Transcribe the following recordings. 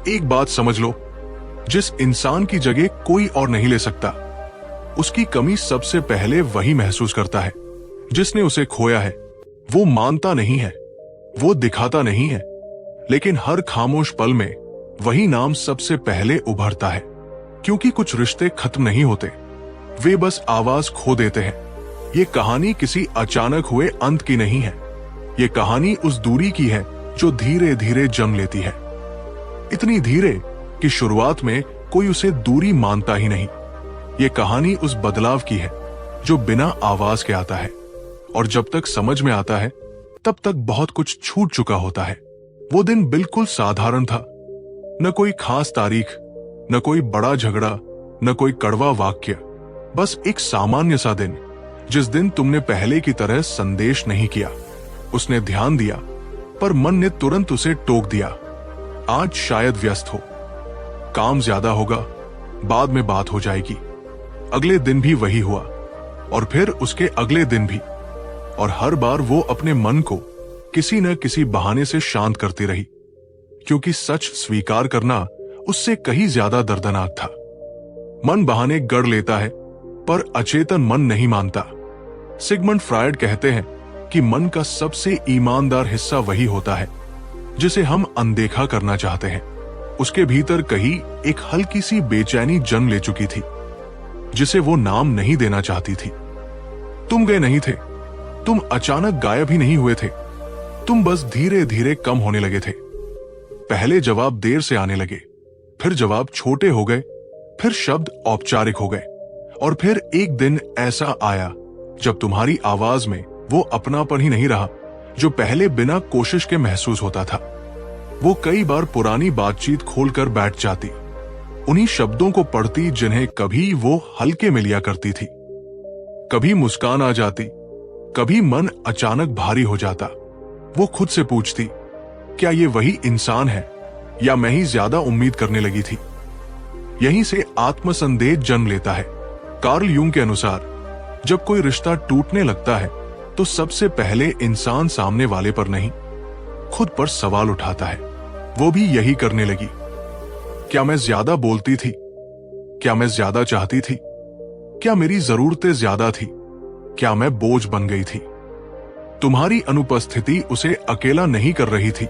एक बात समझ लो, जिस इंसान की जगह कोई और नहीं ले सकता, उसकी कमी सबसे पहले वही महसूस करता है जिसने उसे खोया है। वो मानता नहीं है, वो दिखाता नहीं है, लेकिन हर खामोश पल में वही नाम सबसे पहले उभरता है। क्योंकि कुछ रिश्ते खत्म नहीं होते, वे बस आवाज खो देते हैं। ये कहानी किसी अचानक हुए अंत की नहीं है। ये कहानी उस दूरी की है जो धीरे धीरे जन्म लेती है, इतनी धीरे कि शुरुआत में कोई उसे दूरी मानता ही नहीं। ये कहानी उस बदलाव की है जो बिना आवाज के आता है, और जब तक समझ में आता है तब तक बहुत कुछ छूट चुका होता है। वो दिन बिल्कुल साधारण था, न कोई खास तारीख, न कोई बड़ा झगड़ा, न कोई कड़वा वाक्य, बस एक सामान्य सा दिन, जिस दिन तुमने पहले की तरह संदेश नहीं किया। उसने ध्यान दिया, पर मन ने तुरंत उसे टोक दिया। आज शायद व्यस्त हो, काम ज्यादा होगा, बाद में बात हो जाएगी। अगले दिन भी वही हुआ, और फिर उसके अगले दिन भी, और हर बार वो अपने मन को किसी न किसी बहाने से शांत करती रही, क्योंकि सच स्वीकार करना उससे कहीं ज्यादा दर्दनाक था। मन बहाने गढ़ लेता है, पर अचेतन मन नहीं मानता। सिगमंड फ्रायड कहते हैं कि मन का सबसे ईमानदार हिस्सा वही होता है जिसे हम अनदेखा करना चाहते हैं। उसके भीतर कहीं एक हल्की सी बेचैनी जन्म ले चुकी थी, जिसे वो नाम नहीं देना चाहती थी। तुम गए नहीं थे, तुम अचानक गायब ही नहीं हुए थे, तुम बस धीरे धीरे कम होने लगे थे। पहले जवाब देर से आने लगे, फिर जवाब छोटे हो गए, फिर शब्द औपचारिक हो गए, और फिर एक दिन ऐसा आया जब तुम्हारी आवाज में वो अपनापन ही नहीं रहा जो पहले बिना कोशिश के महसूस होता था। वो कई बार पुरानी बातचीत खोलकर बैठ जाती, उन्हीं शब्दों को पढ़ती जिन्हें कभी वो हल्के में लिया करती थी। कभी मुस्कान आ जाती, कभी मन अचानक भारी हो जाता। वो खुद से पूछती, क्या ये वही इंसान है या मैं ही ज्यादा उम्मीद करने लगी थी? यहीं से आत्मसंदेह जन्म लेता है। कार्ल यूंग के अनुसार जब कोई रिश्ता टूटने लगता है तो सबसे पहले इंसान सामने वाले पर नहीं, खुद पर सवाल उठाता है। वो भी यही करने लगी। क्या मैं ज्यादा बोलती थी? क्या मैं ज्यादा चाहती थी? क्या मेरी जरूरतें ज्यादा थी? क्या मैं बोझ बन गई थी? तुम्हारी अनुपस्थिति उसे अकेला नहीं कर रही थी,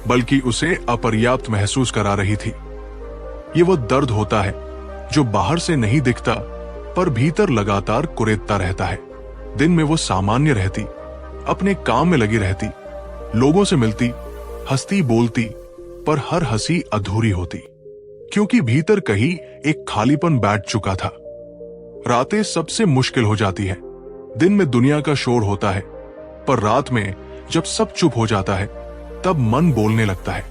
बल्कि उसे अपर्याप्त महसूस करा रही थी। ये वो दर्द होता है जो बाहर से नहीं दिखता, पर भीतर लगातार कुरेदता रहता है। दिन में वो सामान्य रहती, अपने काम में लगी रहती, लोगों से मिलती, हंसती बोलती, पर हर हंसी अधूरी होती, क्योंकि भीतर कहीं एक खालीपन बैठ चुका था। रातें सबसे मुश्किल हो जाती है। दिन में दुनिया का शोर होता है, पर रात में जब सब चुप हो जाता है तब मन बोलने लगता है।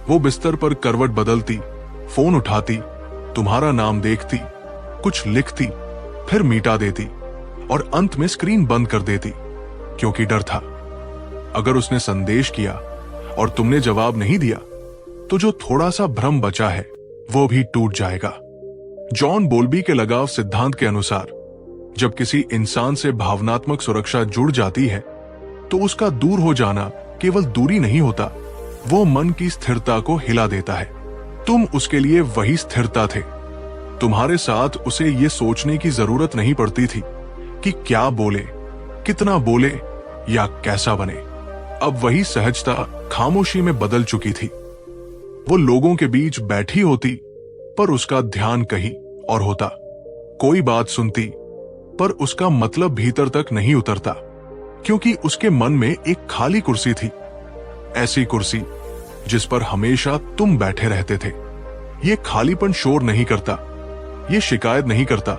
वो बिस्तर पर करवट बदलती, फोन उठाती, तुम्हारा नाम देखती, कुछ लिखती, फिर मिटा देती, और अंत में स्क्रीन बंद कर देती, क्योंकि डर था अगर उसने संदेश किया और तुमने जवाब नहीं दिया तो जो थोड़ा सा भ्रम बचा है वो भी टूट जाएगा। जॉन बोल्बी के लगाव सिद्धांत के अनुसार जब किसी इंसान से भावनात्मक सुरक्षा जुड़ जाती है तो उसका दूर हो जाना केवल दूरी नहीं होता, वो मन की स्थिरता को हिला देता है। तुम उसके लिए वही स्थिरता थे। तुम्हारे साथ उसे ये सोचने की जरूरत नहीं पड़ती थी कि क्या बोले, कितना बोले या कैसा बने। अब वही सहजता खामोशी में बदल चुकी थी। वो लोगों के बीच बैठी होती, पर उसका ध्यान कहीं और होता। कोई बात सुनती, पर उसका मतलब भीतर तक नहीं उतरता, क्योंकि उसके मन में एक खाली कुर्सी थी, ऐसी कुर्सी जिस पर हमेशा तुम बैठे रहते थे। ये खालीपन शोर नहीं करता, ये शिकायत नहीं करता,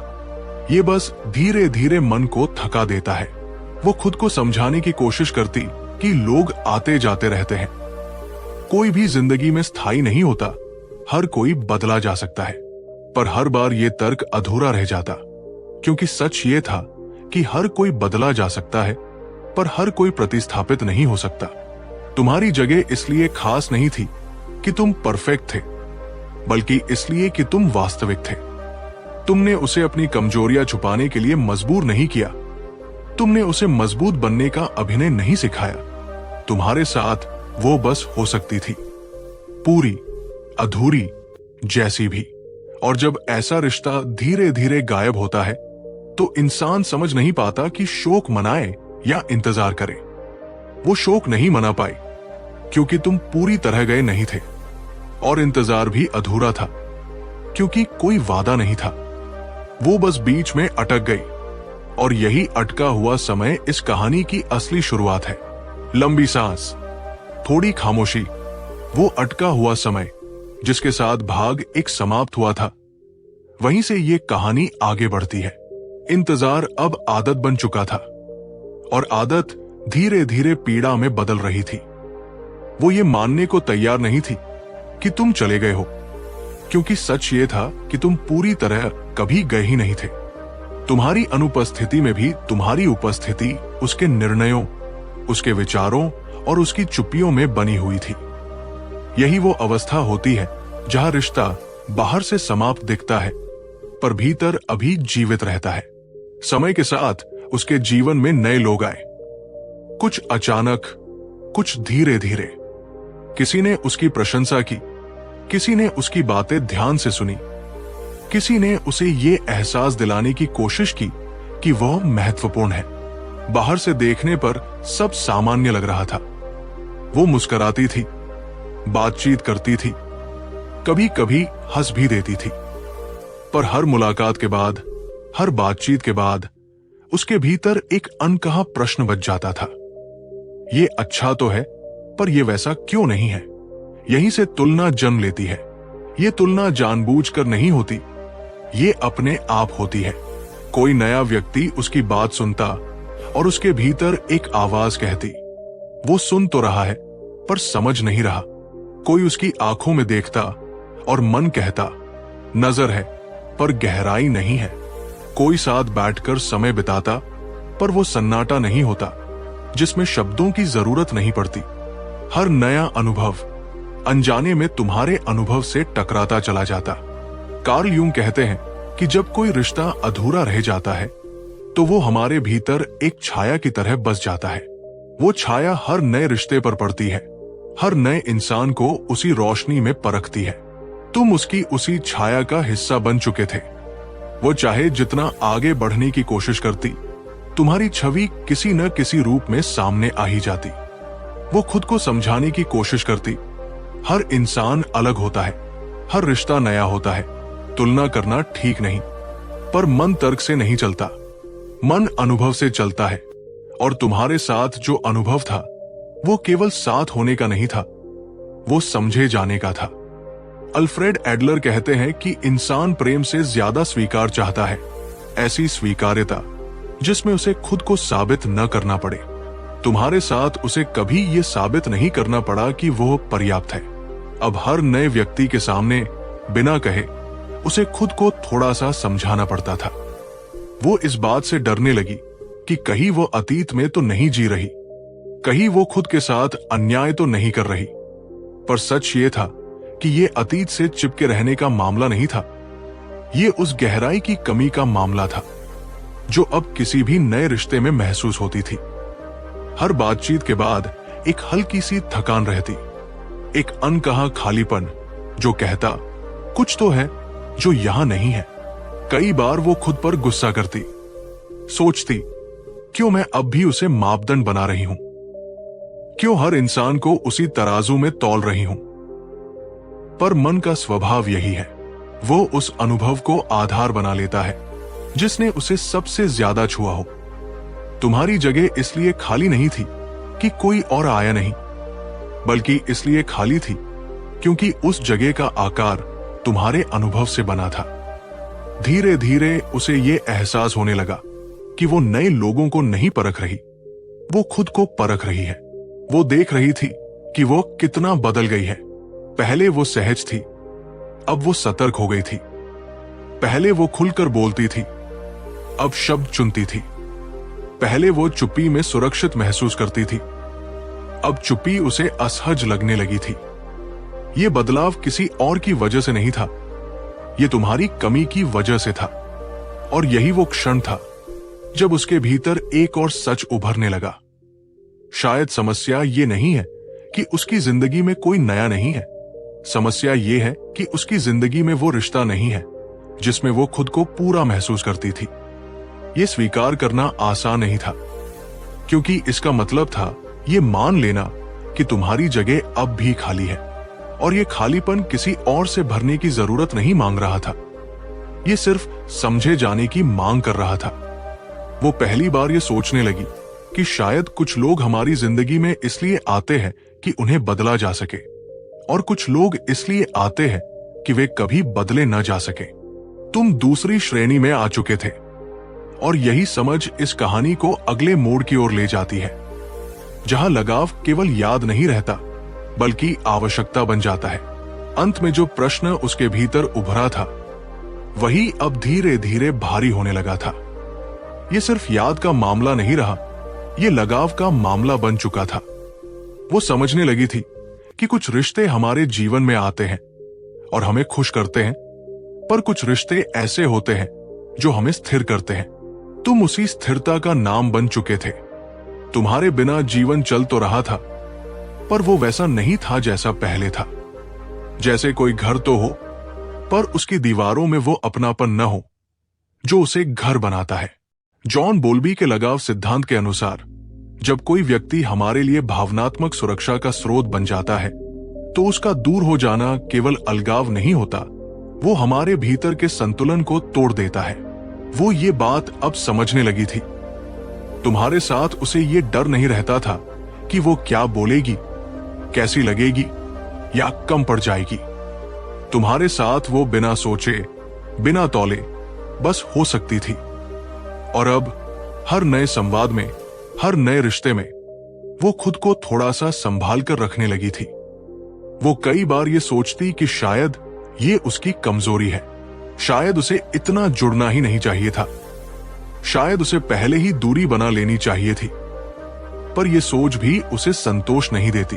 ये बस धीरे धीरे मन को थका देता है। वो खुद को समझाने की कोशिश करती कि लोग आते जाते रहते हैं, कोई भी जिंदगी में स्थायी नहीं होता, हर कोई बदला जा सकता है। पर हर बार ये तर्क अधूरा रह जाता, क्योंकि सच ये था कि हर कोई बदला जा सकता है, पर हर कोई प्रतिस्थापित नहीं हो सकता। तुम्हारी जगह इसलिए खास नहीं थी कि तुम परफेक्ट थे, बल्कि इसलिए कि तुम वास्तविक थे। तुमने उसे अपनी कमजोरियां छुपाने के लिए मजबूर नहीं किया, तुमने उसे मजबूत बनने का अभिनय नहीं सिखाया। तुम्हारे साथ वो बस हो सकती थी, पूरी, अधूरी जैसी भी। और जब ऐसा रिश्ता धीरे धीरे गायब होता है तो इंसान समझ नहीं पाता कि शोक मनाए या इंतजार करे। वो शोक नहीं मना पाई क्योंकि तुम पूरी तरह गए नहीं थे, और इंतजार भी अधूरा था क्योंकि कोई वादा नहीं था। वो बस बीच में अटक गई, और यही अटका हुआ समय इस कहानी की असली शुरुआत है। लंबी सांस, थोड़ी खामोशी, वो अटका हुआ समय जिसके साथ भाग एक समाप्त हुआ था। वहीं से ये कहानी आगे बढ़ती है। इंतजार अब आदत बन चुका था, और आदत धीरे धीरे पीड़ा में बदल रही थी। वो ये मानने को तैयार नहीं थी कि तुम चले गए हो, क्योंकि सच ये था कि तुम पूरी तरह कभी गए ही नहीं थे। तुम्हारी अनुपस्थिति में भी तुम्हारी उपस्थिति उसके निर्णयों, उसके विचारों और उसकी चुप्पियों में बनी हुई थी। यही वो अवस्था होती है जहां रिश्ता बाहर से समाप्त दिखता है पर भीतर अभी जीवित रहता है। समय के साथ उसके जीवन में नए लोग आए, कुछ अचानक, कुछ धीरे धीरे। किसी ने उसकी प्रशंसा की, किसी ने उसकी बातें ध्यान से सुनी, किसी ने उसे ये एहसास दिलाने की कोशिश की कि वह महत्वपूर्ण है। बाहर से देखने पर सब सामान्य लग रहा था। वो मुस्कुराती थी, बातचीत करती थी, कभी कभी हंस भी देती थी, पर हर मुलाकात के बाद, हर बातचीत के बाद उसके भीतर एक अनकहा प्रश्न बच जाता था। ये अच्छा तो है, पर यह वैसा क्यों नहीं है? यहीं से तुलना जन्म लेती है। ये तुलना जानबूझकर नहीं होती, ये अपने आप होती है। कोई नया व्यक्ति उसकी बात सुनता और उसके भीतर एक आवाज कहती, वो सुन तो रहा है पर समझ नहीं रहा। कोई उसकी आंखों में देखता और मन कहता, नजर है पर गहराई नहीं है। कोई साथ बैठकर समय बिताता पर वो सन्नाटा नहीं होता जिसमें शब्दों की जरूरत नहीं पड़ती। हर नया अनुभव अनजाने में तुम्हारे अनुभव से टकराता चला जाता। कार्ल यूंग कहते हैं कि जब कोई रिश्ता अधूरा रह जाता है तो वो हमारे भीतर एक छाया की तरह बस जाता है। वो छाया हर नए रिश्ते पर पड़ती है, हर नए इंसान को उसी रोशनी में परखती है। तुम उसकी उसी छाया का हिस्सा बन चुके थे। वो चाहे जितना आगे बढ़ने की कोशिश करती, तुम्हारी छवि किसी न किसी रूप में सामने आ ही जाती। वो खुद को समझाने की कोशिश करती। हर इंसान अलग होता है, हर रिश्ता नया होता है। तुलना करना ठीक नहीं, पर मन तर्क से नहीं चलता, मन अनुभव से चलता है। और तुम्हारे साथ जो अनुभव था वो केवल साथ होने का नहीं था, वो समझे जाने का था। अल्फ्रेड एडलर कहते हैं कि इंसान प्रेम से ज्यादा स्वीकार चाहता है, ऐसी स्वीकार्यता जिसमें उसे खुद को साबित न करना पड़े। तुम्हारे साथ उसे कभी ये साबित नहीं करना पड़ा कि वो पर्याप्त है। अब हर नए व्यक्ति के सामने बिना कहे उसे खुद को थोड़ा सा समझाना पड़ता था। वो इस बात से डरने लगी कि कहीं वो अतीत में तो नहीं जी रही, कहीं वो खुद के साथ अन्याय तो नहीं कर रही। पर सच ये था कि ये अतीत से चिपके रहने का मामला नहीं था, ये उस गहराई की कमी का मामला था जो अब किसी भी नए रिश्ते में महसूस होती थी। हर बातचीत के बाद एक हल्की सी थकान रहती, एक अनकहा खालीपन जो कहता, कुछ तो है जो यहां नहीं है। कई बार वो खुद पर गुस्सा करती, सोचती, क्यों मैं अब भी उसे मापदंड बना रही हूं, क्यों हर इंसान को उसी तराजू में तौल रही हूं। पर मन का स्वभाव यही है, वो उस अनुभव को आधार बना लेता है जिसने उसे सबसे ज्यादा छुआ हो। तुम्हारी जगह इसलिए खाली नहीं थी कि कोई और आया नहीं, बल्कि इसलिए खाली थी क्योंकि उस जगह का आकार तुम्हारे अनुभव से बना था। धीरे धीरे उसे ये एहसास होने लगा कि वो नए लोगों को नहीं परख रही, वो खुद को परख रही है। वो देख रही थी कि वो कितना बदल गई है। पहले वो सहज थी, अब वो सतर्क हो गई थी। पहले वो खुलकर बोलती थी, अब शब्द चुनती थी। पहले वो चुप्पी में सुरक्षित महसूस करती थी, अब चुप्पी उसे असहज लगने लगी थी। ये बदलाव किसी और की वजह से नहीं था, ये तुम्हारी कमी की वजह से था। और यही वो क्षण था जब उसके भीतर एक और सच उभरने लगा। शायद समस्या ये नहीं है कि उसकी जिंदगी में कोई नया नहीं है, समस्या ये है कि उसकी जिंदगी में वो रिश्ता नहीं है जिसमें वो खुद को पूरा महसूस करती थी। ये स्वीकार करना आसान नहीं था, क्योंकि इसका मतलब था ये मान लेना कि तुम्हारी जगह अब भी खाली है, और ये खालीपन किसी और से भरने की जरूरत नहीं मांग रहा था। ये सिर्फ समझे जाने की मांग कर रहा था। वो पहली बार ये सोचने लगी कि शायद कुछ लोग हमारी जिंदगी में इसलिए आते हैं कि उन्हें बदला जा सके, और कुछ लोग इसलिए आते हैं कि वे कभी बदले न जा सके। तुम दूसरी श्रेणी में आ चुके थे, और यही समझ इस कहानी को अगले मोड़ की ओर ले जाती है, जहां लगाव केवल याद नहीं रहता बल्कि आवश्यकता बन जाता है। अंत में जो प्रश्न उसके भीतर उभरा था वही अब धीरे धीरे भारी होने लगा था। ये सिर्फ याद का मामला नहीं रहा, ये लगाव का मामला बन चुका था। वो समझने लगी थी कि कुछ रिश्ते हमारे जीवन में आते हैं और हमें खुश करते हैं, पर कुछ रिश्ते ऐसे होते हैं जो हमें स्थिर करते हैं। तुम उसी स्थिरता का नाम बन चुके थे। तुम्हारे बिना जीवन चल तो रहा था, पर वो वैसा नहीं था जैसा पहले था। जैसे कोई घर तो हो, पर उसकी दीवारों में वो अपनापन न हो जो उसे घर बनाता है। जॉन बोल्बी के लगाव सिद्धांत के अनुसार, जब कोई व्यक्ति हमारे लिए भावनात्मक सुरक्षा का स्रोत बन जाता है, तो उसका दूर हो जाना केवल अलगाव नहीं होता, वो हमारे भीतर के संतुलन को तोड़ देता है। वो ये बात अब समझने लगी थी। तुम्हारे साथ उसे ये डर नहीं रहता था कि वो क्या बोलेगी, कैसी लगेगी या कम पड़ जाएगी। तुम्हारे साथ वो बिना सोचे, बिना तौले बस हो सकती थी। और अब हर नए संवाद में, हर नए रिश्ते में वो खुद को थोड़ा सा संभाल कर रखने लगी थी। वो कई बार ये सोचती कि शायद ये उसकी कमजोरी है, शायद उसे इतना जुड़ना ही नहीं चाहिए था, शायद उसे पहले ही दूरी बना लेनी चाहिए थी। पर यह सोच भी उसे संतोष नहीं देती,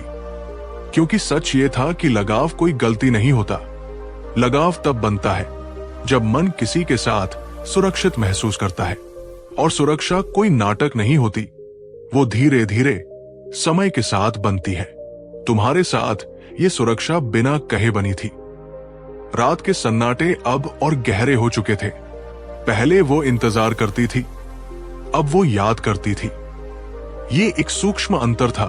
क्योंकि सच ये था कि लगाव कोई गलती नहीं होता। लगाव तब बनता है जब मन किसी के साथ सुरक्षित महसूस करता है, और सुरक्षा कोई नाटक नहीं होती, वो धीरे धीरे समय के साथ बनती है। तुम्हारे साथ ये सुरक्षा बिना कहे बनी थी। रात के सन्नाटे अब और गहरे हो चुके थे। पहले वो इंतजार करती थी, अब वो याद करती थी। ये एक सूक्ष्म अंतर था,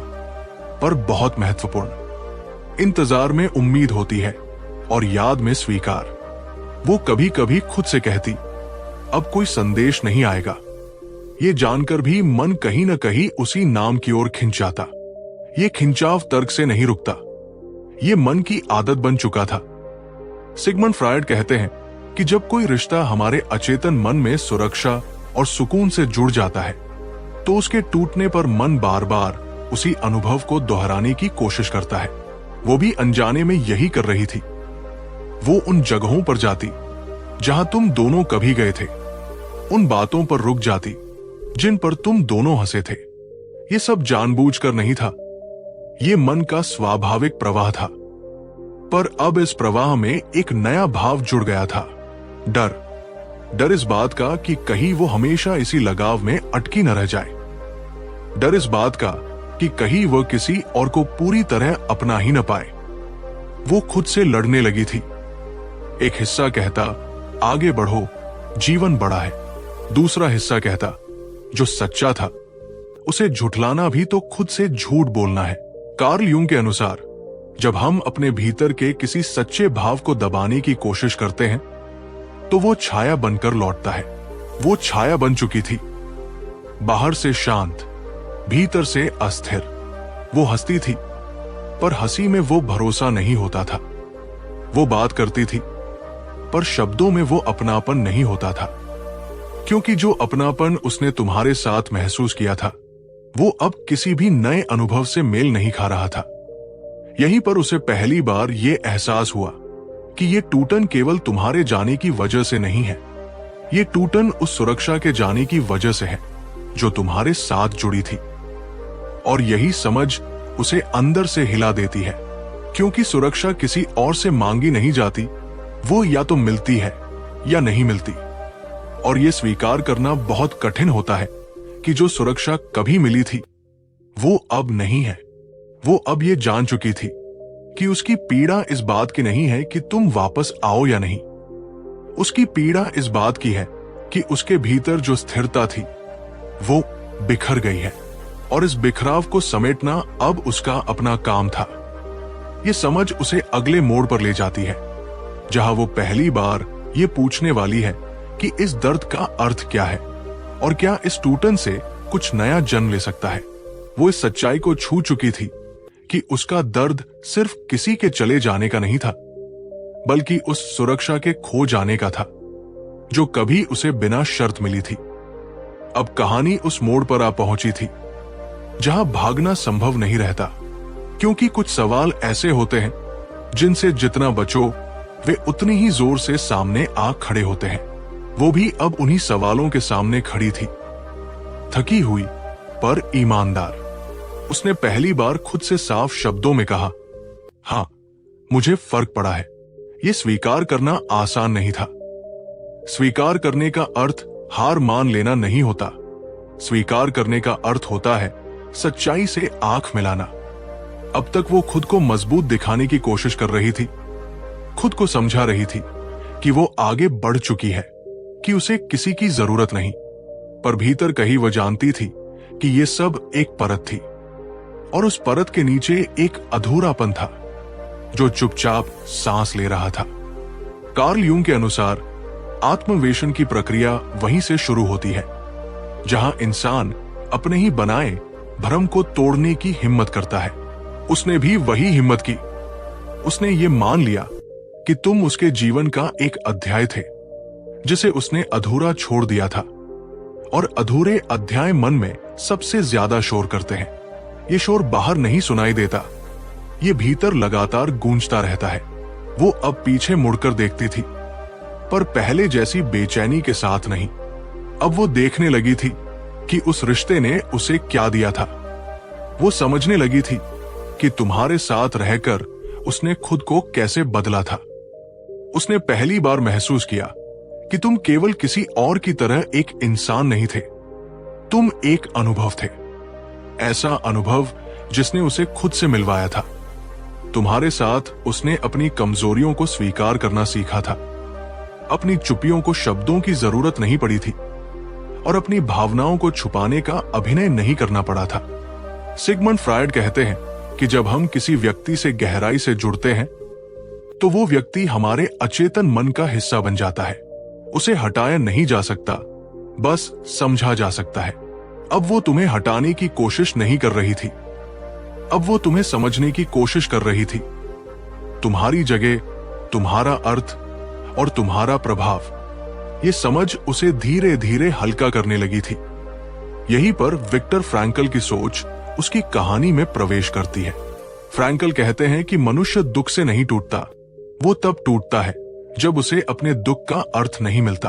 पर बहुत महत्वपूर्ण। इंतजार में उम्मीद होती है और याद में स्वीकार। वो कभी कभी खुद से कहती, अब कोई संदेश नहीं आएगा। ये जानकर भी मन कहीं न कहीं उसी नाम की ओर खिंच जाता। ये खिंचाव तर्क से नहीं रुकता, ये मन की आदत बन चुका था। सिगमंड फ्रायड कहते हैं कि जब कोई रिश्ता हमारे अचेतन मन में सुरक्षा और सुकून से जुड़ जाता है, तो उसके टूटने पर मन बार बार उसी अनुभव को दोहराने की कोशिश करता है। वो भी अनजाने में यही कर रही थी। वो उन जगहों पर जाती जहां तुम दोनों कभी गए थे, उन बातों पर रुक जाती जिन पर तुम दोनों हंसे थे। ये सब जानबूझकर नहीं था, ये मन का स्वाभाविक प्रवाह था। पर अब इस प्रवाह में एक नया भाव जुड़ गया था, डर। डर इस बात का कि कहीं वो हमेशा इसी लगाव में अटकी न रह जाए। डर इस बात का कि कहीं वह किसी और को पूरी तरह अपना ही न पाए। वो खुद से लड़ने लगी थी। एक हिस्सा कहता, आगे बढ़ो, जीवन बड़ा है। दूसरा हिस्सा कहता, जो सच्चा था उसे झुठलाना भी तो खुद से झूठ बोलना है। कार्ल यूंग के अनुसार, जब हम अपने भीतर के किसी सच्चे भाव को दबाने की कोशिश करते हैं, तो वो छाया बनकर लौटता है। वो छाया बन चुकी थी, बाहर से शांत, भीतर से अस्थिर। वो हंसती थी, पर हंसी में वो भरोसा नहीं होता था। वो बात करती थी, पर शब्दों में वो अपनापन नहीं होता था, क्योंकि जो अपनापन उसने तुम्हारे साथ महसूस किया था, वो अब किसी भी नए अनुभव से मेल नहीं खा रहा था। यहीं पर उसे पहली बार ये एहसास हुआ कि ये टूटन केवल तुम्हारे जाने की वजह से नहीं है, ये टूटन उस सुरक्षा के जाने की वजह से है जो तुम्हारे साथ जुड़ी थी। और यही समझ उसे अंदर से हिला देती है, क्योंकि सुरक्षा किसी और से मांगी नहीं जाती, वो या तो मिलती है या नहीं मिलती। और ये स्वीकार करना बहुत कठिन होता है कि जो सुरक्षा कभी मिली थी वो अब नहीं है। वो अब ये जान चुकी थी कि उसकी पीड़ा इस बात की नहीं है कि तुम वापस आओ या नहीं। उसकी पीड़ा इस बात की है कि उसके भीतर जो स्थिरता थी वो बिखर गई है, और इस बिखराव को समेटना अब उसका अपना काम था। ये समझ उसे अगले मोड़ पर ले जाती है, जहां वो पहली बार ये पूछने वाली है कि इस दर्द का अर्थ क्या है, और क्या इस टूटन से कुछ नया जन्म ले सकता है। वो इस सच्चाई को छू चुकी थी कि उसका दर्द सिर्फ किसी के चले जाने का नहीं था, बल्कि उस सुरक्षा के खो जाने का था जो कभी उसे बिना शर्त मिली थी। अब कहानी उस मोड़ पर आ पहुंची थी जहां भागना संभव नहीं रहता, क्योंकि कुछ सवाल ऐसे होते हैं जिनसे जितना बचो वे उतनी ही जोर से सामने आ खड़े होते हैं। वो भी अब उन्हीं सवालों के सामने खड़ी थी, थकी हुई पर ईमानदार। उसने पहली बार खुद से साफ शब्दों में कहा, हां, मुझे फर्क पड़ा है। यह स्वीकार करना आसान नहीं था। स्वीकार करने का अर्थ हार मान लेना नहीं होता। स्वीकार करने का अर्थ होता है सच्चाई से आंख मिलाना। अब तक वो खुद को मजबूत दिखाने की कोशिश कर रही थी, खुद को समझा रही थी कि वो आगे बढ़ चुकी है, कि उसे किसी की जरूरत नहीं। पर भीतर कहीं वो जानती थी कि ये सब एक परत थी, और उस परत के नीचे एक अधूरापन था जो चुपचाप सांस ले रहा था। कार्ल यूंग के अनुसार आत्मवेशन की प्रक्रिया वहीं से शुरू होती है, जहां इंसान अपने ही बनाए भ्रम को तोड़ने की हिम्मत करता है। उसने भी वही हिम्मत की। उसने ये मान लिया कि तुम उसके जीवन का एक अध्याय थे जिसे उसने अधूरा छोड़ दिया था, और अधूरे अध्याय मन में सबसे ज्यादा शोर करते हैं। ये शोर बाहर नहीं सुनाई देता, ये भीतर लगातार गूंजता रहता है। वो अब पीछे मुड़कर देखती थी, पर पहले जैसी बेचैनी के साथ नहीं। अब वो देखने लगी थी कि उस रिश्ते ने उसे क्या दिया था। वो समझने लगी थी कि तुम्हारे साथ रहकर उसने खुद को कैसे बदला था। उसने पहली बार महसूस किया कि तुम केवल किसी और की तरह एक इंसान नहीं थे, तुम एक अनुभव थे। ऐसा अनुभव जिसने उसे खुद से मिलवाया था। तुम्हारे साथ उसने अपनी कमजोरियों को स्वीकार करना सीखा था। अपनी चुप्पियों को शब्दों की जरूरत नहीं पड़ी थी, और अपनी भावनाओं को छुपाने का अभिनय नहीं करना पड़ा था। सिगमंड फ्रायड कहते हैं कि जब हम किसी व्यक्ति से गहराई से जुड़ते हैं तो वो व्यक्ति हमारे अचेतन मन का हिस्सा बन जाता है। उसे हटाया नहीं जा सकता, बस समझा जा सकता है। अब वो तुम्हें हटाने की कोशिश नहीं कर रही थी, अब वो तुम्हें समझने की कोशिश कर रही थी। तुम्हारी जगह, तुम्हारा अर्थ और तुम्हारा प्रभाव, ये समझ उसे धीरे धीरे हल्का करने लगी थी। यहीं पर विक्टर फ्रैंकल की सोच उसकी कहानी में प्रवेश करती है। फ्रैंकल कहते हैं कि मनुष्य दुख से नहीं टूटता, वो तब टूटता है जब उसे अपने दुख का अर्थ नहीं मिलता।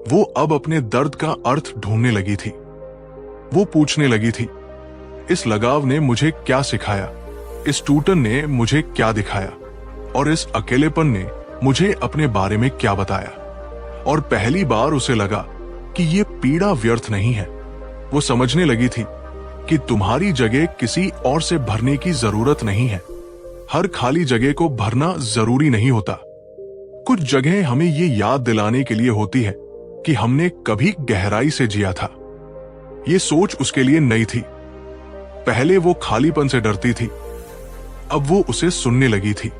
वो अब अपने दर्द का अर्थ ढूंढने लगी थी। वो पूछने लगी थी, इस लगाव ने मुझे क्या सिखाया, इस टूटन ने मुझे क्या दिखाया, और इस अकेलेपन ने मुझे अपने बारे में क्या बताया। और पहली बार उसे लगा कि ये पीड़ा व्यर्थ नहीं है। वो समझने लगी थी कि तुम्हारी जगह किसी और से भरने की जरूरत नहीं है। हर खाली जगह को भरना जरूरी नहीं होता। कुछ जगह हमें ये याद दिलाने के लिए होती है कि हमने कभी गहराई से जिया था। ये सोच उसके लिए नई थी। पहले वो खालीपन से डरती थी, अब वो उसे सुनने लगी थी।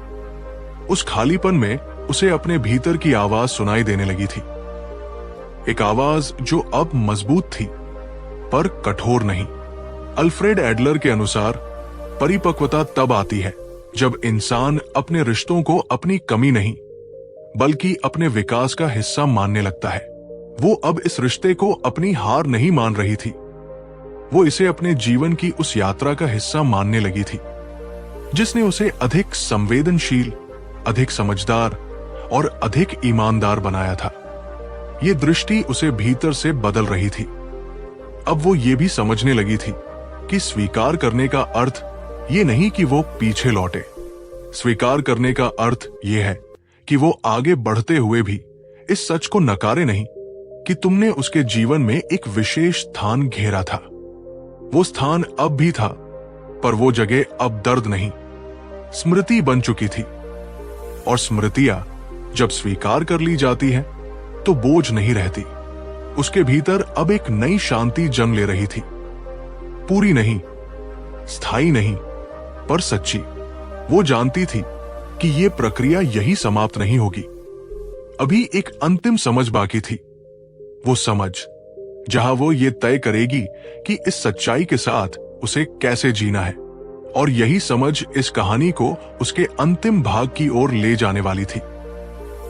उस खालीपन में उसे अपने भीतर की आवाज सुनाई देने लगी थी, एक आवाज जो अब मजबूत थी पर कठोर नहीं। अल्फ्रेड एडलर के अनुसार परिपक्वता तब आती है जब इंसान अपने रिश्तों को अपनी कमी नहीं बल्कि अपने विकास का हिस्सा मानने लगता है। वो अब इस रिश्ते को अपनी हार नहीं मान रही थी, वो इसे अपने जीवन की उस यात्रा का हिस्सा मानने लगी थी जिसने उसे अधिक संवेदनशील, अधिक समझदार और अधिक ईमानदार बनाया था। ये दृष्टि उसे भीतर से बदल रही थी। अब वो ये भी समझने लगी थी कि स्वीकार करने का अर्थ ये नहीं कि वो पीछे लौटे। स्वीकार करने का अर्थ ये है कि वो आगे बढ़ते हुए भी इस सच को नकारे नहीं कि तुमने उसके जीवन में एक विशेष स्थान घेरा था। वो स्थान अब भी था, पर वो जगह अब दर्द नहीं, स्मृति बन चुकी थी। और स्मृतियां जब स्वीकार कर ली जाती हैं तो बोझ नहीं रहती। उसके भीतर अब एक नई शांति जन्म ले रही थी, पूरी नहीं, स्थायी नहीं, पर सच्ची। वो जानती थी कि ये प्रक्रिया यही समाप्त नहीं होगी। अभी एक अंतिम समझ बाकी थी, वो समझ जहां वो ये तय करेगी कि इस सच्चाई के साथ उसे कैसे जीना है। और यही समझ इस कहानी को उसके अंतिम भाग की ओर ले जाने वाली थी।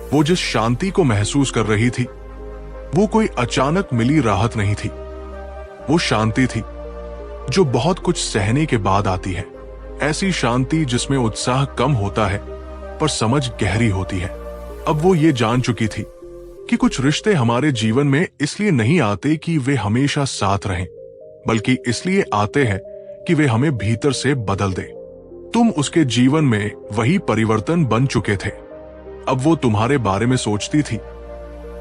वो जिस शांति को महसूस कर रही थी, वो कोई अचानक मिली राहत नहीं थी। वो शांति थी जो बहुत कुछ सहने के बाद आती है। ऐसी शांति जिसमें उत्साह कम होता है पर समझ गहरी होती है। अब वो ये जान चुकी थी कि कुछ रिश्ते हमारे जीवन में इसलिए नहीं आते कि वे हमेशा साथ रहें, बल्कि इसलिए आते हैं कि वे हमें भीतर से बदल दे। तुम उसके जीवन में वही परिवर्तन बन चुके थे। अब वो तुम्हारे बारे में सोचती थी,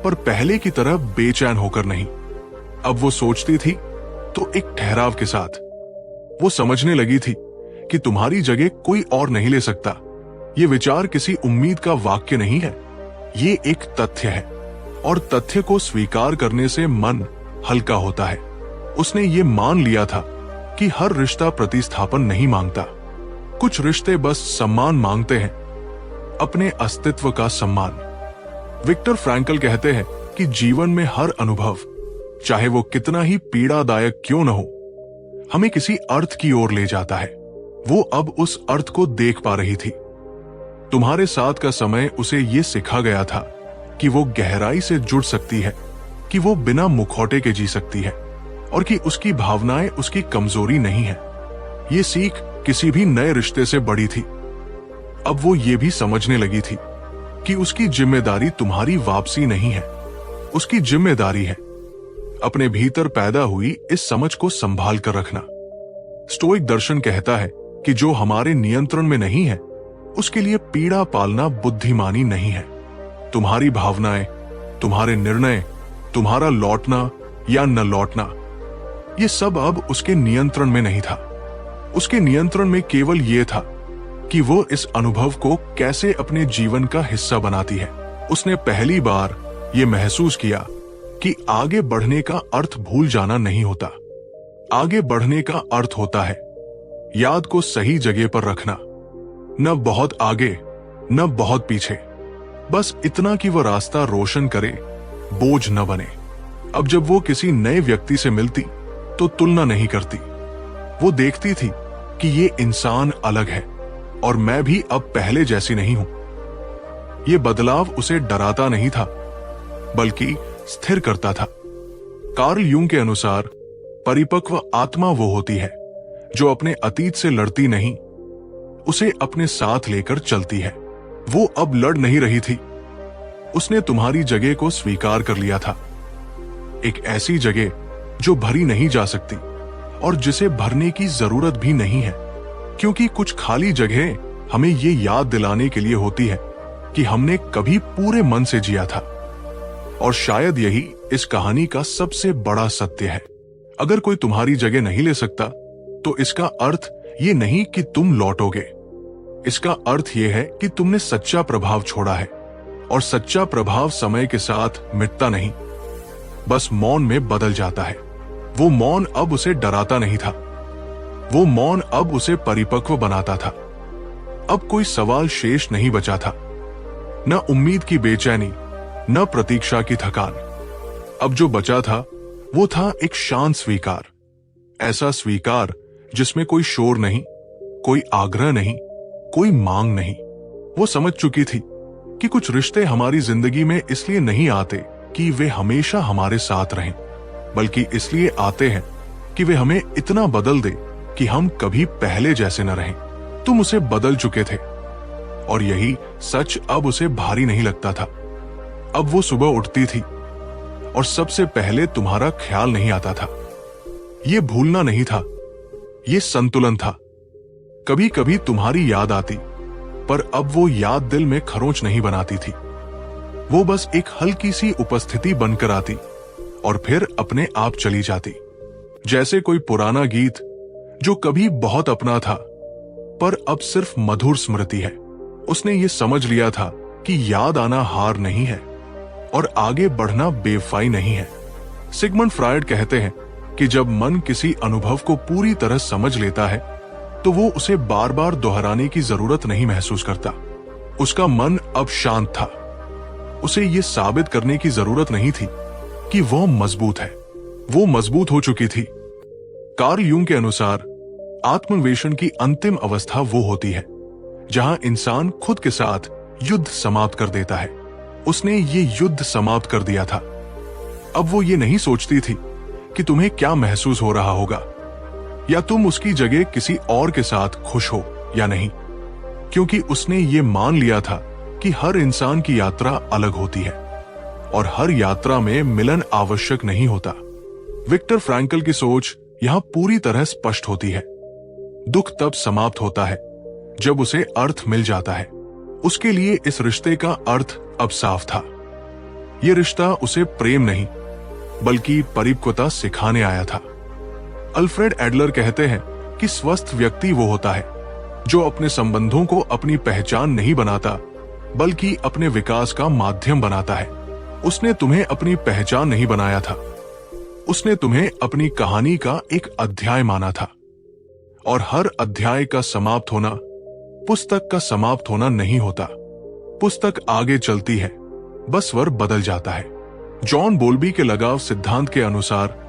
पर पहले की तरह बेचैन होकर नहीं। अब वो सोचती थी तो एक ठहराव के साथ। वो समझने लगी थी कि तुम्हारी जगह कोई और नहीं ले सकता। ये विचार किसी उम्मीद का वाक्य नहीं है, ये एक तथ्य है। और तथ्य को स्वीकार करने से मन हल्का होता है। उसने ये मान लिया था कि हर रिश्ता प्रतिस्थापन नहीं मांगता। कुछ रिश्ते बस सम्मान मांगते हैं, अपने अस्तित्व का सम्मान। विक्टर फ्रैंकल कहते हैं कि जीवन में हर अनुभव, चाहे वो कितना ही पीड़ादायक क्यों न हो, हमें किसी अर्थ की ओर ले जाता है। वो अब उस अर्थ को देख पा रही थी। तुम्हारे साथ का समय उसे ये सिखा गया था कि वो गहराई से जुड़ सकती है, कि वो बिना मुखौटे के जी सकती है, और कि उसकी भावनाएं उसकी कमजोरी नहीं है। ये सीख किसी भी नए रिश्ते से बड़ी थी। अब वो ये भी समझने लगी थी कि उसकी जिम्मेदारी तुम्हारी वापसी नहीं है, उसकी जिम्मेदारी है अपने भीतर पैदा हुई इस समझ को संभाल कर रखना। स्टोइक दर्शन कहता है कि जो हमारे नियंत्रण में नहीं है, उसके लिए पीड़ा पालना बुद्धिमानी नहीं है। तुम्हारी भावनाएं, तुम्हारे निर्णय, तुम्हारा लौटना या न लौटना, ये सब अब उसके नियंत्रण में नहीं था। उसके नियंत्रण में केवल ये था कि वो इस अनुभव को कैसे अपने जीवन का हिस्सा बनाती है। उसने पहली बार ये महसूस किया कि आगे बढ़ने का अर्थ भूल जाना नहीं होता। आगे बढ़ने का अर्थ होता है याद को सही जगह पर रखना, न बहुत आगे न बहुत पीछे, बस इतना कि वह रास्ता रोशन करे, बोझ न बने। अब जब वो किसी नए व्यक्ति से मिलती तो तुलना नहीं करती। वो देखती थी कि ये इंसान अलग है और मैं भी अब पहले जैसी नहीं हूं। ये बदलाव उसे डराता नहीं था, बल्कि स्थिर करता था। कार्ल यूंग के अनुसार परिपक्व आत्मा वो होती है जो अपने अतीत से लड़ती नहीं, उसे अपने साथ लेकर चलती है। वो अब लड़ नहीं रही थी, उसने तुम्हारी जगह को स्वीकार कर लिया था। एक ऐसी जगह जो भरी नहीं जा सकती और जिसे भरने की जरूरत भी नहीं है, क्योंकि कुछ खाली जगह हमें ये याद दिलाने के लिए होती है कि हमने कभी पूरे मन से जिया था। और शायद यही इस कहानी का सबसे बड़ा सत्य है। अगर कोई तुम्हारी जगह नहीं ले सकता तो इसका अर्थ ये नहीं कि तुम लौटोगे, इसका अर्थ यह है कि तुमने सच्चा प्रभाव छोड़ा है। और सच्चा प्रभाव समय के साथ मिटता नहीं, बस मौन में बदल जाता है। वो मौन अब उसे डराता नहीं था, वो मौन अब उसे परिपक्व बनाता था। अब कोई सवाल शेष नहीं बचा था, न उम्मीद की बेचैनी, न प्रतीक्षा की थकान। अब जो बचा था वो था एक शांत स्वीकार, ऐसा स्वीकार जिसमें कोई शोर नहीं, कोई आग्रह नहीं, कोई मांग नहीं। वो समझ चुकी थी कि कुछ रिश्ते हमारी जिंदगी में इसलिए नहीं आते कि वे हमेशा हमारे साथ रहें, बल्कि इसलिए आते हैं कि वे हमें इतना बदल दे कि हम कभी पहले जैसे न रहें। तुम उसे बदल चुके थे और यही सच अब उसे भारी नहीं लगता था। अब वो सुबह उठती थी और सबसे पहले तुम्हारा ख्याल नहीं आता था। ये भूलना नहीं था, ये संतुलन था। कभी कभी तुम्हारी याद आती, पर अब वो याद दिल में खरोंच नहीं बनाती थी। वो बस एक हल्की सी उपस्थिति बनकर आती और फिर अपने आप चली जाती। जैसे कोई पुराना गीत जो कभी बहुत अपना था पर अब सिर्फ मधुर स्मृति है। उसने ये समझ लिया था कि याद आना हार नहीं है और आगे बढ़ना बेवफाई नहीं है। सिगमंड फ्रायड कहते हैं कि जब मन किसी अनुभव को पूरी तरह समझ लेता है तो वो उसे बार बार दोहराने की जरूरत नहीं महसूस करता। उसका मन अब शांत था। उसे ये साबित करने की जरूरत नहीं थी कि वह मजबूत है। वो मजबूत हो चुकी थी। कार्ल यूंग के अनुसार आत्मन्वेषण की अंतिम अवस्था वो होती है जहां इंसान खुद के साथ युद्ध समाप्त कर देता है। उसने ये युद्ध समाप्त कर दिया था। अब वो ये नहीं सोचती थी कि तुम्हें क्या महसूस हो रहा होगा या तुम उसकी जगह किसी और के साथ खुश हो या नहीं, क्योंकि उसने ये मान लिया था कि हर इंसान की यात्रा अलग होती है और हर यात्रा में मिलन आवश्यक नहीं होता। विक्टर फ्रैंकल की सोच यहां पूरी तरह स्पष्ट होती है। दुख तब समाप्त होता है जब उसे अर्थ मिल जाता है। उसके लिए इस रिश्ते का अर्थ अब साफ था। यह रिश्ता उसे प्रेम नहीं बल्कि परिपक्वता सिखाने आया था। अल्फ्रेड एडलर कहते हैं कि स्वस्थ व्यक्ति वो होता है जो अपने संबंधों को अपनी पहचान नहीं बनाता बल्कि अपने विकास का माध्यम बनाता है। उसने तुम्हें अपनी पहचान नहीं बनाया था, उसने तुम्हें अपनी कहानी का एक अध्याय माना था। और हर अध्याय का समाप्त होना पुस्तक का समाप्त होना नहीं होता। पुस्तक आगे चलती है, बस स्वर बदल जाता है। जॉन बोल्बी के लगाव सिद्धांत के अनुसार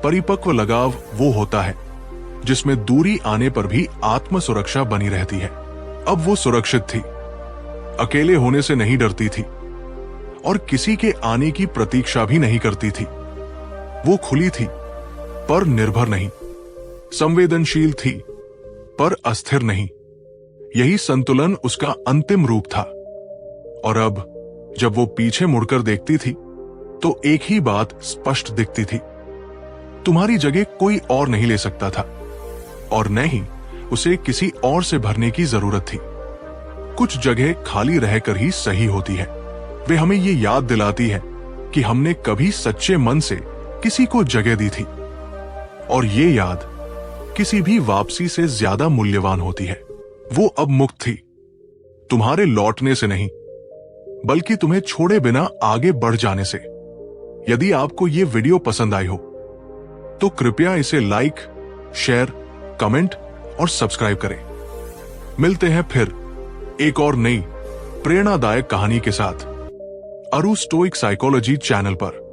परिपक्व लगाव वो होता है जिसमें दूरी आने पर भी आत्म सुरक्षा बनी रहती है। अब वो सुरक्षित थी, अकेले होने से नहीं डरती थी और किसी के आने की प्रतीक्षा भी नहीं करती थी। वो खुली थी पर निर्भर नहीं, संवेदनशील थी पर अस्थिर नहीं। यही संतुलन उसका अंतिम रूप था। और अब जब वो पीछे मुड़कर देखती थी तो एक ही बात स्पष्ट दिखती थी, तुम्हारी जगह कोई और नहीं ले सकता था और न ही उसे किसी और से भरने की जरूरत थी। कुछ जगह खाली रहकर ही सही होती है। वे हमें ये याद दिलाती है कि हमने कभी सच्चे मन से किसी को जगह दी थी और ये याद किसी भी वापसी से ज्यादा मूल्यवान होती है। वो अब मुक्त थी, तुम्हारे लौटने से नहीं बल्कि तुम्हें छोड़े बिना आगे बढ़ जाने से। यदि आपको ये वीडियो पसंद आई हो तो कृपया इसे लाइक, शेयर, कमेंट और सब्सक्राइब करें। मिलते हैं फिर एक और नई प्रेरणादायक कहानी के साथ अरु स्टोइक साइकोलॉजी चैनल पर।